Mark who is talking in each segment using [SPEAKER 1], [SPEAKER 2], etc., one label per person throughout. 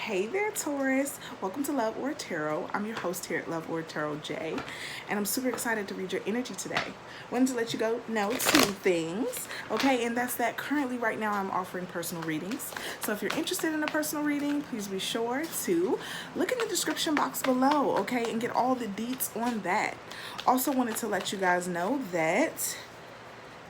[SPEAKER 1] Hey there, Taurus. Welcome to Love or Tarot. I'm your host here at Love or Tarot J, and I'm super excited to read your energy today. Wanted to let you know two things, okay? And that's that currently right now I'm offering personal readings. So if you're interested in a personal reading, please be sure to look in the description box below, okay, and get all the deets on that. Also wanted to let you guys know that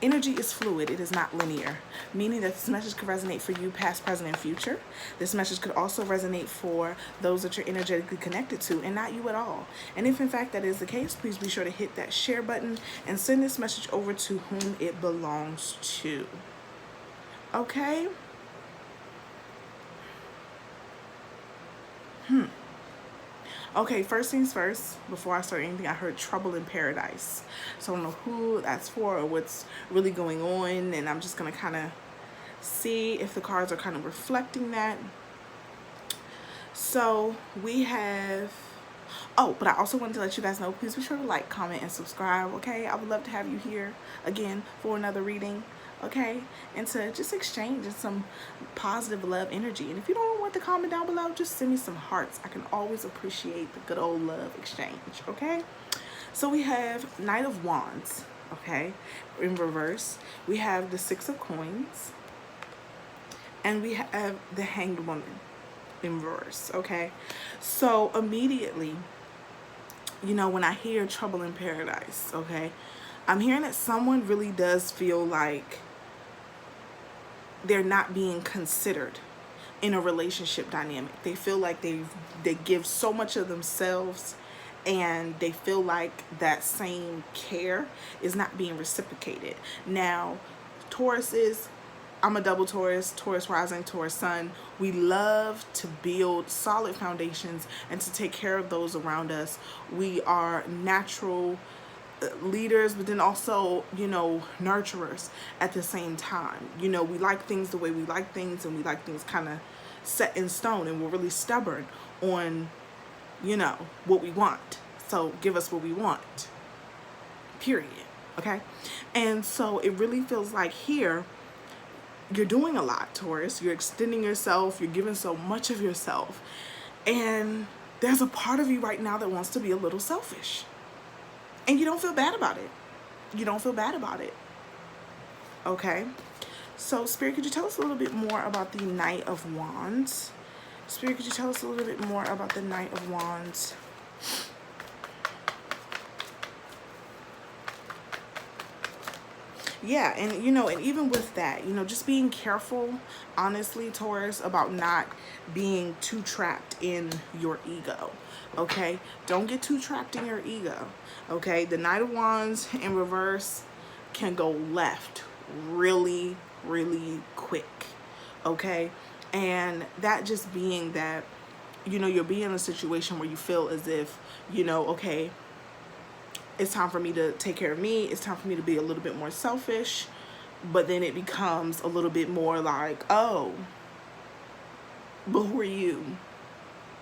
[SPEAKER 1] energy is fluid, it is not linear, meaning that this message could resonate for you past, present, and future. This message could also resonate for those that you're energetically connected to and not you at all. And if in fact that is the case, please be sure to hit that share button and send this message over to whom it belongs to. Okay? Okay, first things first, before I start anything, I heard trouble in paradise. So I don't know who that's for or what's really going on, and I'm just going to kind of see if the cards are kind of reflecting that. So we have, but I also wanted to let you guys know, please be sure to like, comment, and subscribe, okay? I would love to have you here again for another reading, okay? And to just exchange some positive love energy. And if you don't want to comment down below, just send me some hearts. I can always appreciate the good old love exchange, okay? So we have Knight of Wands, okay, in reverse. We have the Six of Coins. And we have the Hanged Woman in reverse, okay? So immediately, you know, when I hear trouble in paradise, okay, I'm hearing that someone really does feel like they're not being considered in a relationship dynamic. They feel like they give so much of themselves, and they feel like that same care is not being reciprocated. Now, I'm a double Taurus, Taurus rising, Taurus sun. We love to build solid foundations and to take care of those around us. We are natural leaders, but then also, you know, nurturers at the same time. You know, we like things the way we like things, and we like things kind of set in stone, and we're really stubborn on, you know, what we want. So give us what we want, period, okay? And so it really feels like here, you're doing a lot, Taurus. You're extending yourself. You're giving so much of yourself. And there's a part of you right now that wants to be a little selfish. And you don't feel bad about it. You don't feel bad about it. Okay? So, Spirit, could you tell us a little bit more about the Knight of Wands? Spirit, could you tell us a little bit more about the Knight of Wands? Yeah, and you know, and even with that, you know, just being careful, honestly, Taurus, about not being too trapped in your ego, okay? Don't get too trapped in your ego, okay? The Knight of Wands in reverse can go left really, really quick, okay? And that just being that, you know, you'll be in a situation where you feel as if, you know, okay, it's time for me to take care of me. It's time for me to be a little bit more selfish. But then it becomes a little bit more like, oh, but who are you?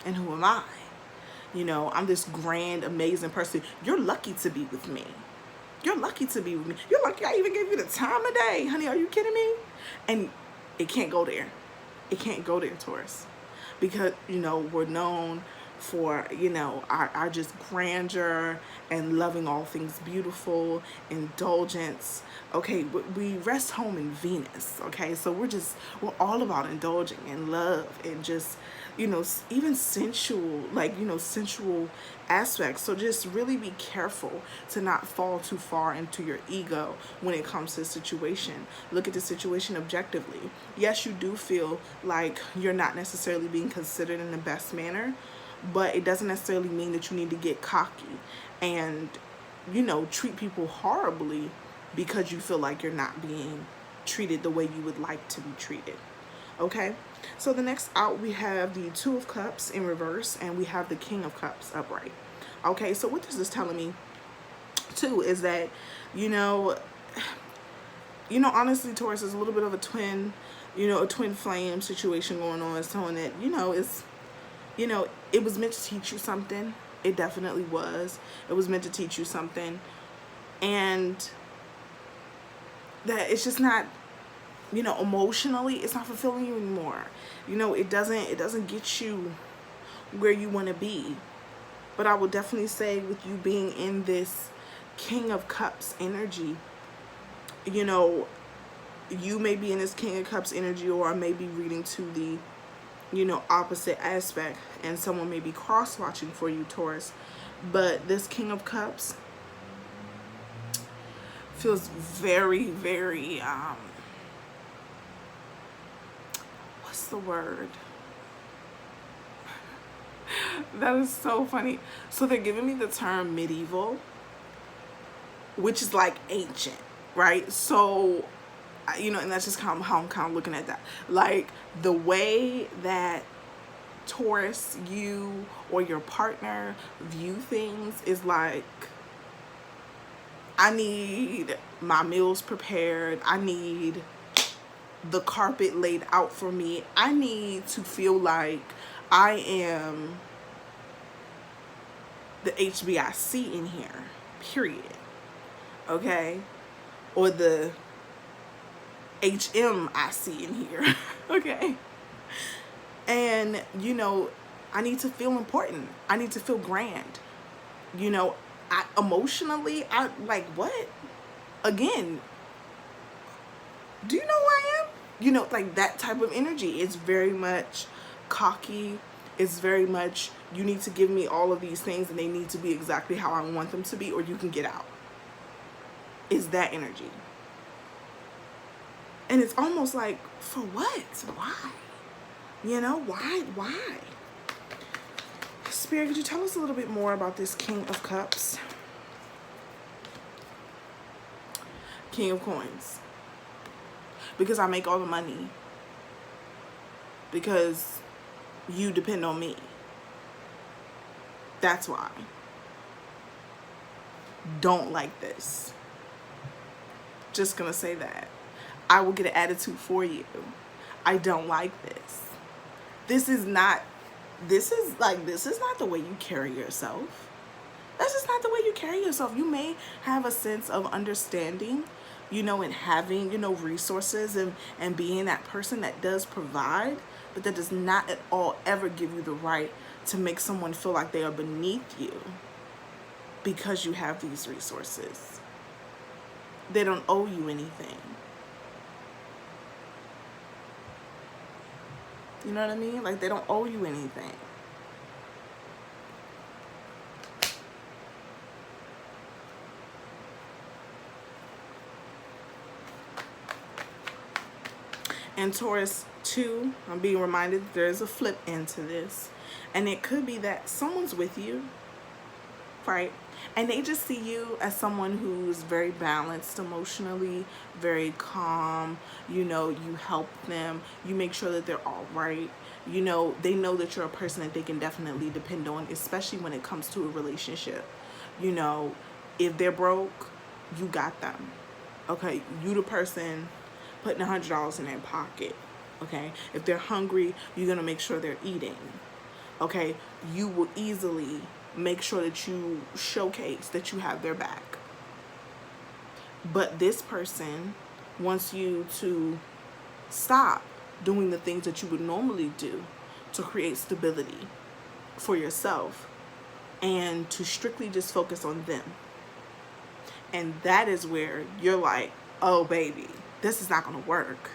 [SPEAKER 1] And who am I? You know, I'm this grand, amazing person. You're lucky to be with me. You're lucky to be with me. You're lucky I even gave you the time of day. Honey, are you kidding me? And it can't go there. It can't go there, Taurus. Because, you know, we're known for, you know, our just grandeur and loving all things beautiful, indulgence. Okay, we rest home in Venus, okay? So we're all about indulging and love and just, you know, even sensual, like, you know, sensual aspects. So just really be careful to not fall too far into your ego when it comes to the situation. Look at the situation objectively. Yes, you do feel like you're not necessarily being considered in the best manner, but it doesn't necessarily mean that you need to get cocky and, you know, treat people horribly because you feel like you're not being treated the way you would like to be treated. Okay? So the next out, we have the Two of Cups in reverse, and we have the King of Cups upright. Okay, so what this is telling me, too, is that, you know, honestly, Taurus is a little bit of a twin flame situation going on, showing that, you know, it's, you know, it was meant to teach you something. It definitely was. It was meant to teach you something. And that it's just not you know, emotionally, it's not fulfilling you anymore. You know, it doesn't get you where you want to be. But I would definitely say with you being in this King of Cups energy, you know, you may be in this King of Cups energy, or I may be reading to the, you know, opposite aspect, and someone may be cross-watching for you, Taurus. But this King of Cups feels very, very, what's the word? That is so funny. So they're giving me the term medieval, which is like ancient, right? So, you know, and that's just kind of how I'm kind of looking at that. Like the way that Taurus, you or your partner view things is like, I need my meals prepared. I need the carpet laid out for me. I need to feel like I am the HBIC in here, period. Okay? Or the HMIC in here. Okay? And, you know, I need to feel important. I need to feel grand. You know, emotionally, I like, what? Again, do you know who I am? You know, like that type of energy. It's very much cocky. It's very much, you need to give me all of these things and they need to be exactly how I want them to be, or you can get out. Is that energy. And it's almost like, for what? Why? You know, why? Spirit, could you tell us a little bit more about this King of Cups? King of Coins. Because I make all the money. Because you depend on me. That's why. Don't like this. Just gonna say that. I will get an attitude for you. I don't like this. This is not the way you carry yourself. That's just not the way you carry yourself. You may have a sense of understanding, you know, and having, you know, resources and being that person that does provide, but that does not at all ever give you the right to make someone feel like they are beneath you because you have these resources. They don't owe you anything. You know what I mean? Like, they don't owe you anything. And Taurus, too, I'm being reminded that there's a flip into this. And it could be that someone's with you, right? And they just see you as someone who's very balanced emotionally, very calm. You know, you help them. You make sure that they're all right. You know, they know that you're a person that they can definitely depend on, especially when it comes to a relationship. You know, if they're broke, you got them. Okay, you the person putting $100 in their pocket. Okay, if they're hungry, you're gonna make sure they're eating. Okay, you will easily make sure that you showcase that you have their back. But this person wants you to stop doing the things that you would normally do to create stability for yourself and to strictly just focus on them. And that is where you're like, oh baby, this is not gonna work.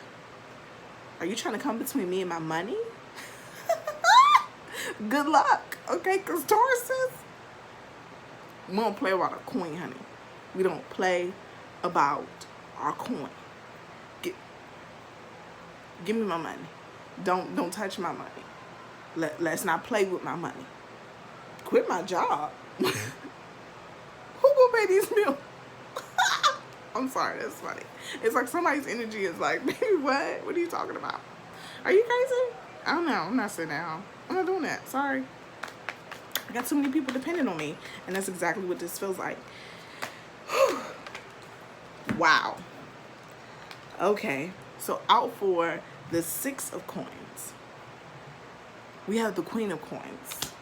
[SPEAKER 1] Are you trying to come between me and my money? Good luck, okay? Because Tauruses, we don't play about our coin, honey. We don't play about our coin. Give me my money. Don't touch my money. Let's not play with my money. Quit my job. Who gonna pay these bills? I'm sorry, that's funny. It's like somebody's energy is like, baby, what? What are you talking about? Are you crazy? I don't know. I'm not sitting down. I'm not doing that. Sorry. I got too many people depending on me. And that's exactly what this feels like. Wow. Okay. So out for the 6 of coins, we have the Queen of Coins.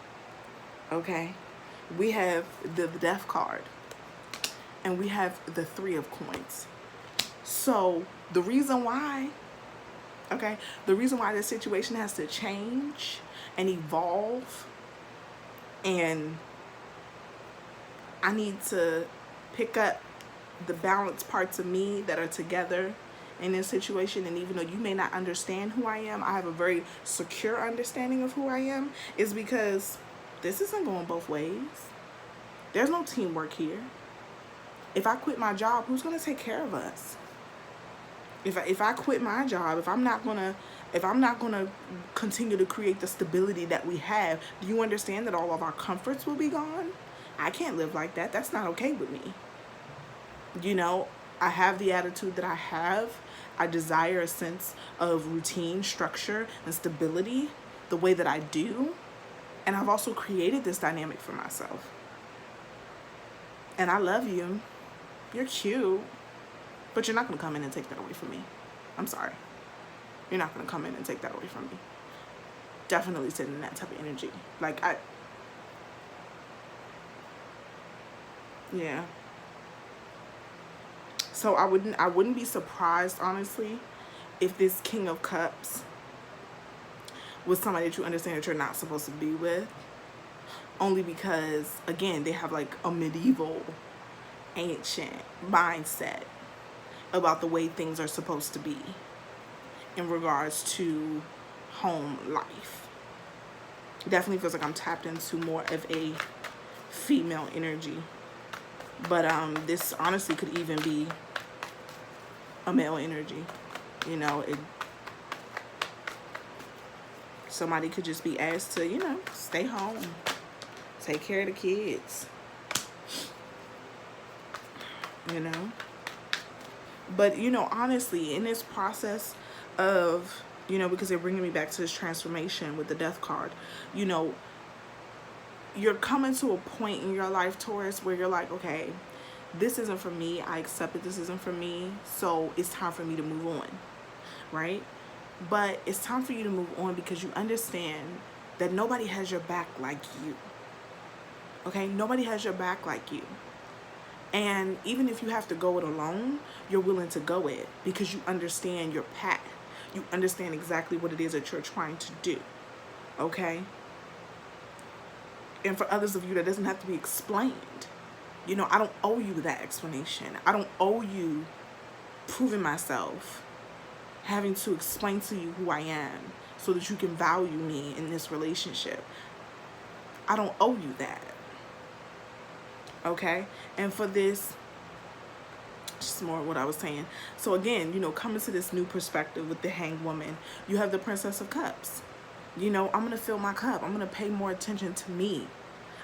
[SPEAKER 1] Okay. We have the Death card. And we have the 3 of coins. So the reason why, okay, the reason why this situation has to change and evolve, and I need to pick up the balanced parts of me that are together in this situation. And even though you may not understand who I am, I have a very secure understanding of who I am, is because this isn't going both ways. There's no teamwork here. If I quit my job, who's going to take care of us? If I quit my job, if I'm not gonna continue to create the stability that we have, do you understand that all of our comforts will be gone? I can't live like that. That's not okay with me. You know, I have the attitude that I have. I desire a sense of routine, structure, and stability the way that I do. And I've also created this dynamic for myself. And I love you. You're cute. But you're not going to come in and take that away from me. I'm sorry. You're not going to come in and take that away from me. Definitely sitting in that type of energy. Like, yeah. So I wouldn't be surprised, honestly, if this King of Cups was somebody that you understand that you're not supposed to be with. Only because, again, they have like a medieval, ancient mindset about the way things are supposed to be in regards to home life. Definitely feels like I'm tapped into more of a female energy. But this honestly could even be a male energy. You know, somebody could just be asked to, you know, stay home, take care of the kids. You know? But, you know, honestly, in this process of, you know, because they're bringing me back to this transformation with the Death card, you know, you're coming to a point in your life, Taurus, where you're like, okay, this isn't for me. I accept that this isn't for me. So it's time for me to move on, right? But it's time for you to move on because you understand that nobody has your back like you. Okay? Nobody has your back like you. And even if you have to go it alone, you're willing to go it because you understand your path. You understand exactly what it is that you're trying to do. Okay? And for others of you, that doesn't have to be explained. You know, I don't owe you that explanation. I don't owe you proving myself, having to explain to you who I am so that you can value me in this relationship. I don't owe you that. Okay? And for this, just more what I was saying. So again, you know, coming to this new perspective with the Hanged Woman, you have the Princess of Cups. You know, I'm going to fill my cup. I'm going to pay more attention to me.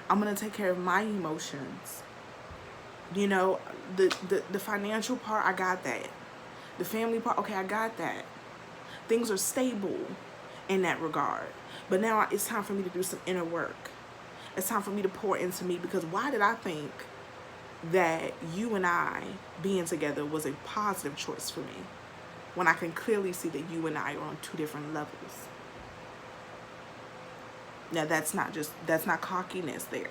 [SPEAKER 1] I'm going to take care of my emotions. You know, the financial part, I got that. The family part, okay, I got that. Things are stable in that regard. But now it's time for me to do some inner work. It's time for me to pour into me, because why did I think that you and I being together was a positive choice for me when I can clearly see that you and I are on two different levels? Now that's not cockiness there.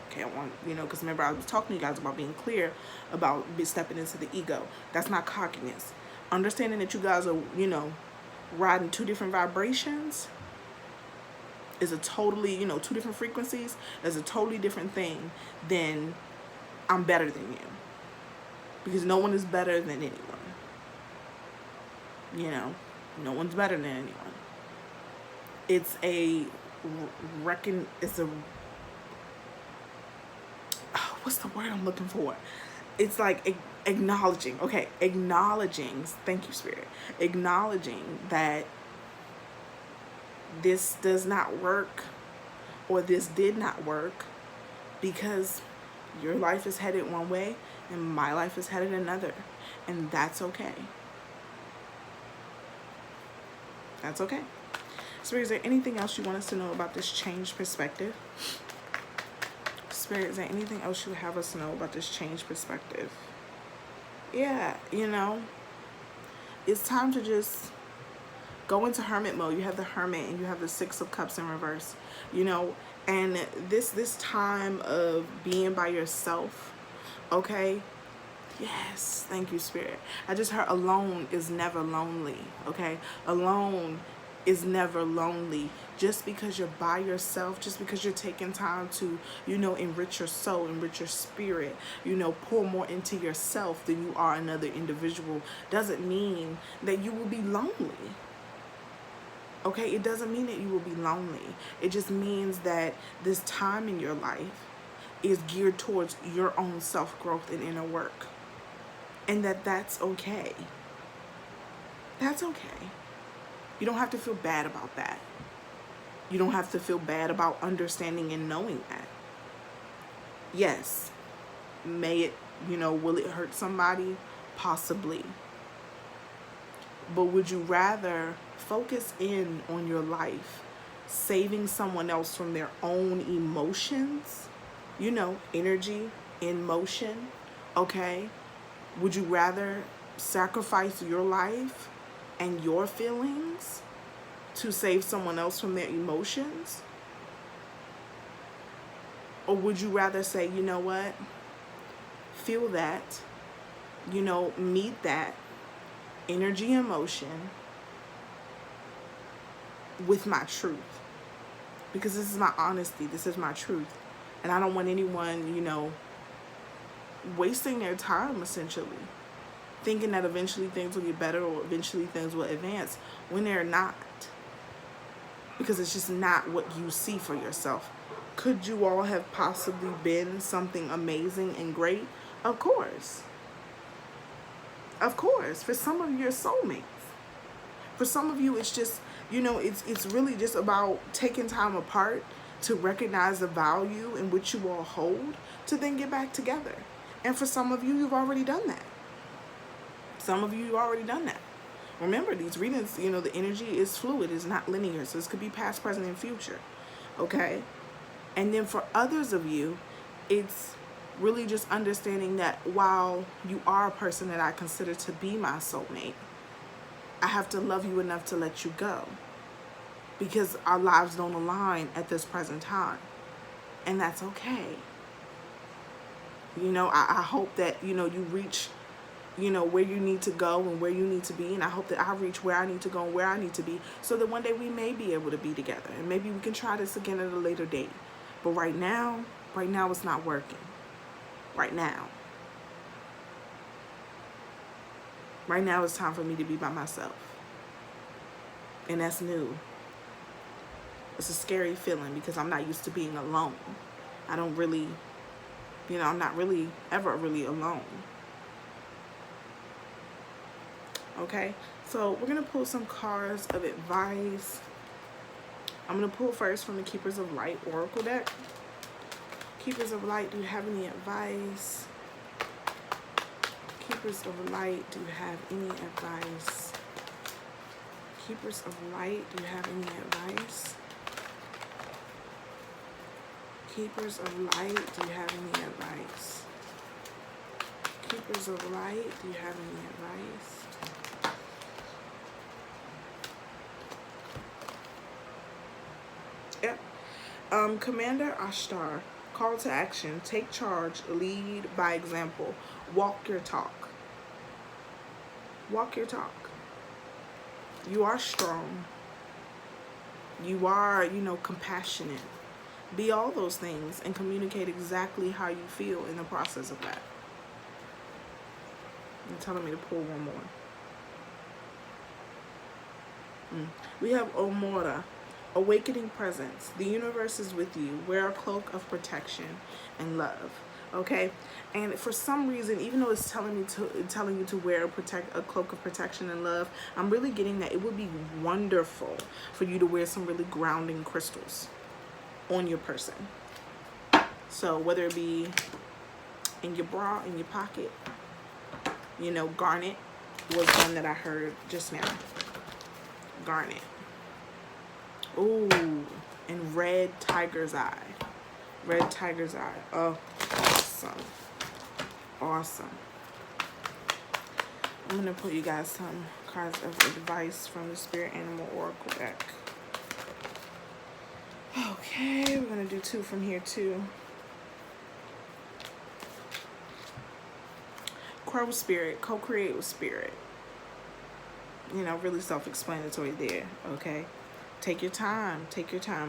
[SPEAKER 1] Okay, I want, you know, because remember I was talking to you guys about being clear about stepping into the ego. That's not cockiness. Understanding that you guys are, you know, riding two different vibrations is a totally, you know, two different frequencies is a totally different thing than I'm better than you. Because no one is better than anyone. You know, no one's better than anyone. It's a what's the word I'm looking for? It's like acknowledging. Okay, acknowledging. Thank you, Spirit. Acknowledging that this does not work, or this did not work, because your life is headed one way and my life is headed another. And that's okay. That's okay. Spirit, is there anything else you want us to know about this changed perspective? Spirit, is there anything else you have us to know about this changed perspective? Yeah, you know, it's time to just go into hermit mode. You have the Hermit and you have the Six of Cups in reverse, you know, and this time of being by yourself, okay, Yes, thank you, Spirit. I just heard alone is never lonely, okay? Alone is never lonely. Just because you're by yourself, just because you're taking time to, enrich your soul, enrich your spirit, pour more into yourself than you are another individual, doesn't mean that you will be lonely. Okay, it doesn't mean that you will be lonely. It just means that this time in your life is geared towards your own self-growth and inner work. And that's okay. That's okay. You don't have to feel bad about that. You don't have to feel bad about understanding and knowing that. Yes, may it, will it hurt somebody? Possibly. But would you rather focus in on your life, saving someone else from their own emotions? Energy in motion, okay? Would you rather sacrifice your life and your feelings to save someone else from their emotions? Or would you rather say, you know what? Feel that, meet that energy and emotion with my truth. Because this is my honesty. This is my truth. And I don't want anyone, wasting their time, essentially, thinking that eventually things will get better or eventually things will advance when they're not, because it's just not what you see for yourself. Could you all have possibly been something amazing and great? Of course. For some of you, you're soulmates. For some of you, it's just, it's really just about taking time apart to recognize the value in which you all hold, to then get back together. And for some of you, you've already done that. Remember, these readings, the energy is fluid, it's not linear. So this could be past, present, and future. Okay? And then for others of you, it's really just understanding that while you are a person that I consider to be my soulmate, I have to love you enough to let you go. Because our lives don't align at this present time. And that's okay. I hope that, you reach, where you need to go and where you need to be. And I hope that I reach where I need to go and where I need to be. So that one day we may be able to be together. And maybe we can try this again at a later date. But right now it's not working. Right now it's time for me to be by myself. And that's new. It's a scary feeling because I'm not used to being alone. I don't really, I'm not really ever really alone. Okay, so we're going to pull some cards of advice. I'm going to pull first from the Keepers of Light Oracle deck. Keepers of Light, do you have any advice? Keepers of Light, do you have any advice? Keepers of Light, do you have any advice? Keepers of Light, do you have any advice? Keepers of Light, do you have any advice? Yep. Commander Ashtar, call to action, take charge, lead by example, walk your talk. Walk your talk. You are strong. You are, compassionate. Be all those things and communicate exactly how you feel in the process of that. You're telling me to pull one more. We have Omora, awakening presence. The universe is with you. Wear a cloak of protection and love. Okay, and for some reason, even though it's telling you to wear a cloak of protection and love, I'm really getting that it would be wonderful for you to wear some really grounding crystals on your person. So whether it be in your bra, in your pocket, garnet was one that I heard just now. Garnet. Ooh, and red tiger's eye. Red tiger's eye. Oh, awesome. I'm gonna put you guys some cards of advice from the Spirit Animal Oracle deck. Okay, we're gonna do two from here too. Grow with spirit, co-create with spirit. You know, really self-explanatory there, okay? Take your time,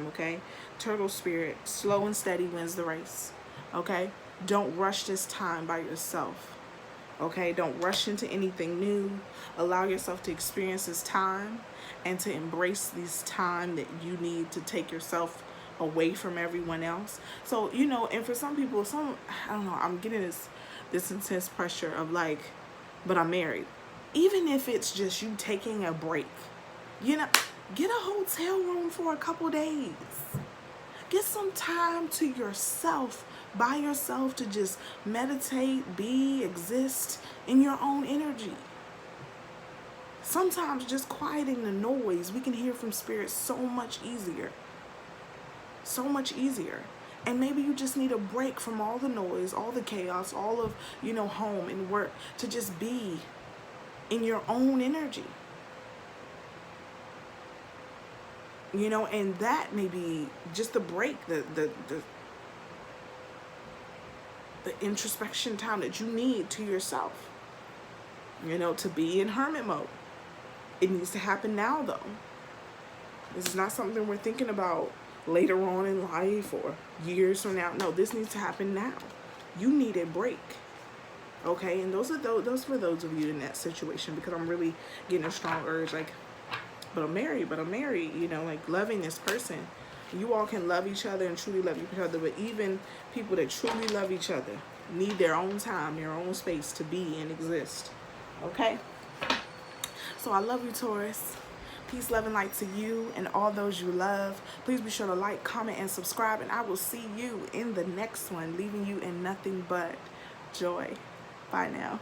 [SPEAKER 1] okay? Turtle spirit, slow and steady wins the race, okay? Don't rush this time by yourself, okay? Don't rush into anything new. Allow yourself to experience this time and to embrace this time that you need to take yourself away from everyone else. So, you know, and for some people, I don't know, I'm getting this intense pressure of like, but I'm married. Even if it's just you taking a break, you know, get a hotel room for a couple days. Get some time to yourself, by yourself, to just meditate, be, exist in your own energy. Sometimes just quieting the noise, we can hear from spirit so much easier. So much easier. And maybe you just need a break from all the noise, all the chaos, all of, you know, home and work, to just be in your own energy. You know, and that may be just the break, the introspection time that you need to yourself. You know, to be in hermit mode. It needs to happen now, though. This is not something we're thinking about later on in life or years from now. No, this needs to happen now. You need a break. Okay, and those for those of you in that situation, because I'm really getting a strong urge, like, but I'm married, you know, like loving this person. You all can love each other and truly love each other, but even people that truly love each other need their own time, their own space to be and exist. Okay? So I love you, Taurus. Peace, love, and light to you and all those you love. Please be sure to like, comment, and subscribe, and I will see you in the next one, leaving you in nothing but joy. Bye now.